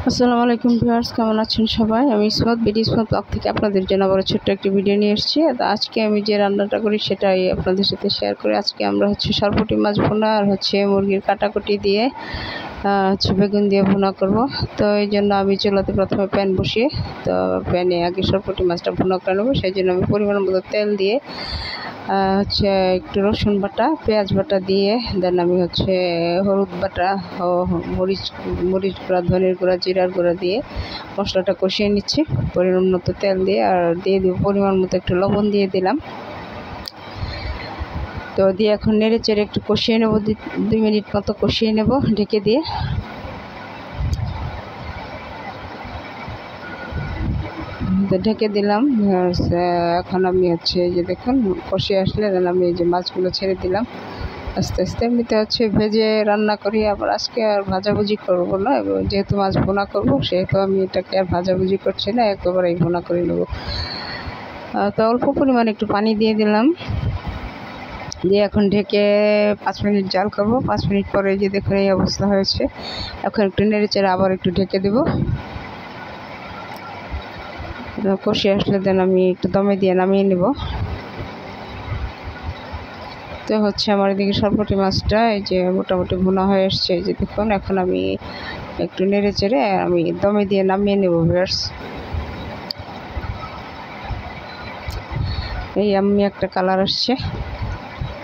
আসসালামু আলাইকুম ভিউয়ার্স, কেমন আছেন সবাই? আমি ইসমত বিডি ইসমত ব্লগ থেকে আপনাদের জন্য আবার ছোট্ট একটি ভিডিও নিয়ে এসেছি। আজকে আমি যে রান্নাটা করি সেটাই আপনাদের সাথে শেয়ার করি। আজকে আমরা সরপুঁটি মাছ ভুনা আর মুরগির কাটাকুটি দিয়ে বেগুন দিয়ে ভুনা করব। তো এই জন্য আমি চুলাতে প্রথমে প্যান বসিয়ে প্যানে আগে সরপুঁটি মাছটা ভুনা করে নেবো। সেই জন্য আমি পরিমাণ মতো তেল দিয়ে একটু রসুন বাটা, পেঁয়াজ বাটা দিয়ে দেন আমি হলুদ বাটা ও মরিচ গুঁড়া, ধনের গুঁড়া, জিরার গুঁড়া দিয়ে মশলাটা কষিয়ে নিচ্ছি পরিমাণ মতো তেল দিয়ে। আর দিয়ে দিব পরিমাণ মতো একটু লবণ দিয়ে দিলাম। তো দিয়ে এখন নেড়ে চেড়ে একটু কষিয়ে নেব, 2 মিনিট মতো কষিয়ে নেব ঢেকে দিয়ে। ঢেকে দিলাম। এখন আমি যে দেখুন কষিয়ে আসলে আমি এই যে মাছগুলো ছেড়ে দিলাম আস্তে আস্তে। এমনিতে ভেজে রান্না করি, আবার আজকে আর ভাজাভুজি করব না, যেহেতু মাছ ভুনা করব সেহেতু আমি এটাকে আর ভাজাভুজি করছি না, একেবারেই ভুনা করে নেব। তো অল্প পরিমাণে একটু পানি দিয়ে দিলাম, দিয়ে এখন ঢেকে 5 মিনিট জাল করব। 5 মিনিট পরে যে দেখুন এই অবস্থা হয়েছে। এখন একটু নেড়ে চেড়ে আবার একটু ঢেকে দেবো। কষিয়ে আসলে দেন আমি একটু দমে দিয়ে নামিয়ে নেব। তো আমার এদিকে সরপুঁটি মাছটা এই যে মোটামুটি ভুনা হয়ে এসছে। এই যে দেখুন এখন আমি একটু নেড়ে চেড়ে আমি দমে দিয়ে নামিয়ে নেব ভিউয়ার্স। এই আমি একটা কালার আসছে,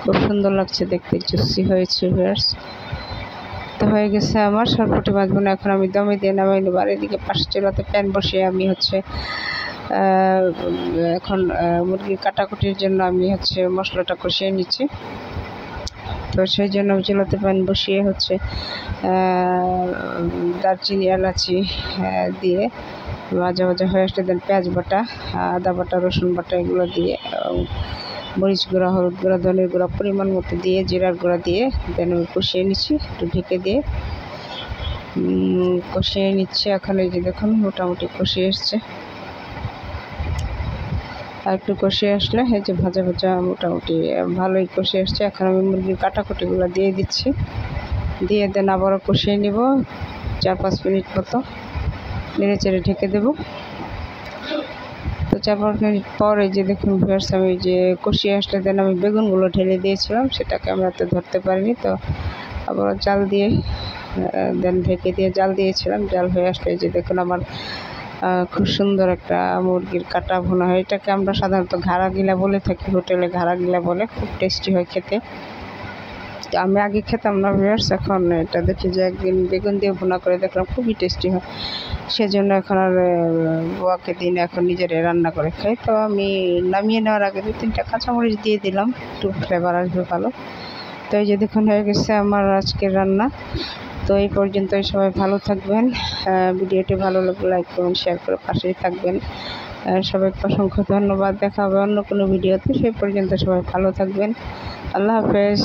খুব সুন্দর লাগছে দেখতে, জুসি হয়েছে ভিউয়ার্স। তো হয়ে গেছে আমার সরপুঁটি মাছ ভুনা। এখন আমি দমে দিয়ে নামিয়ে নেব। আর এদিকে পাশে চুলাতে প্যান বসিয়ে আমি এখন মুরগির কাটাকুটির জন্য আমি মশলাটা কষিয়ে নিচ্ছি। তো সেই জন্য চুলাতে প্যান বসিয়ে দারচিনি, এলাচি দিয়ে ভাজা ভাজা হয়ে আসলে দেন পেঁয়াজ বাটা, আদা বাটা, রসুন বাটা এগুলো দিয়ে মরিচ গুঁড়া, হলুদ গুঁড়া, ধনের গুঁড়া পরিমাণ মতো দিয়ে জিরার গুঁড়া দিয়ে দেন আমি কষিয়ে নিচ্ছি একটু ঢেকে দিয়ে কষিয়ে নিচ্ছি। এখন এই যে দেখুন মোটামুটি কষিয়ে এসছে। আর একটু কষিয়ে আসলে এই যে ভাজা ভাজা মোটামুটি ভালোই কষিয়ে আসছে। এখন আমি মুরগির কাটাকুটিগুলো দিয়ে দিচ্ছি, দিয়ে দেন আবারও কষিয়ে নিব 4-5 মিনিট মতো, নেড়ে চেড়ে ঢেকে দেবো। তো 4-5 মিনিট পর এই যে দেখুন ভিউয়ার্স আমি যে কষিয়ে আসলে দেন আমি বেগুনগুলো ঢেলে দিয়েছিলাম, সেটাকে আমি হাতে ধরতে পারিনি। তো আবার জাল দিয়ে দেন ঢেকে দিয়ে জাল দিয়েছিলাম। জাল হয়ে আসলে এই যে দেখুন আমার খুব সুন্দর একটা মুরগির কাটা ভুনা হয়। এটাকে আমরা সাধারণত ঘাড়া গিলা বলে থাকি, হোটেলে ঘাড়া গিলা বলে, খুব টেস্টি হয় খেতে। তো আমি আগে খেতাম না ভিউয়ার্স, এখন এটা দেখি যে একদিন বেগুন দিয়ে ভুনা করে দেখলাম খুবই টেস্টি হয়। সেজন্য এখন আর বুয়াকে দিন এখন নিজেরাই রান্না করে খাই। তো আমি নামিয়ে নেওয়ার আগে 2-3টা কাঁচামরিচ দিয়ে দিলাম, একটু ফ্লেভার আসবে ভালো। তো এই যে দেখুন হয়ে গেছে আমার আজকের রান্না। তো এই পর্যন্তই, সবাই ভালো থাকবেন। ভিডিওটি ভালো লাগলে লাইক করুন, শেয়ার করে পাশেই থাকবেন। সবাইকে অসংখ্য ধন্যবাদ। দেখা হবে অন্য কোনো ভিডিওতে। সেই পর্যন্ত সবাই ভালো থাকবেন। আল্লাহ হাফেজ।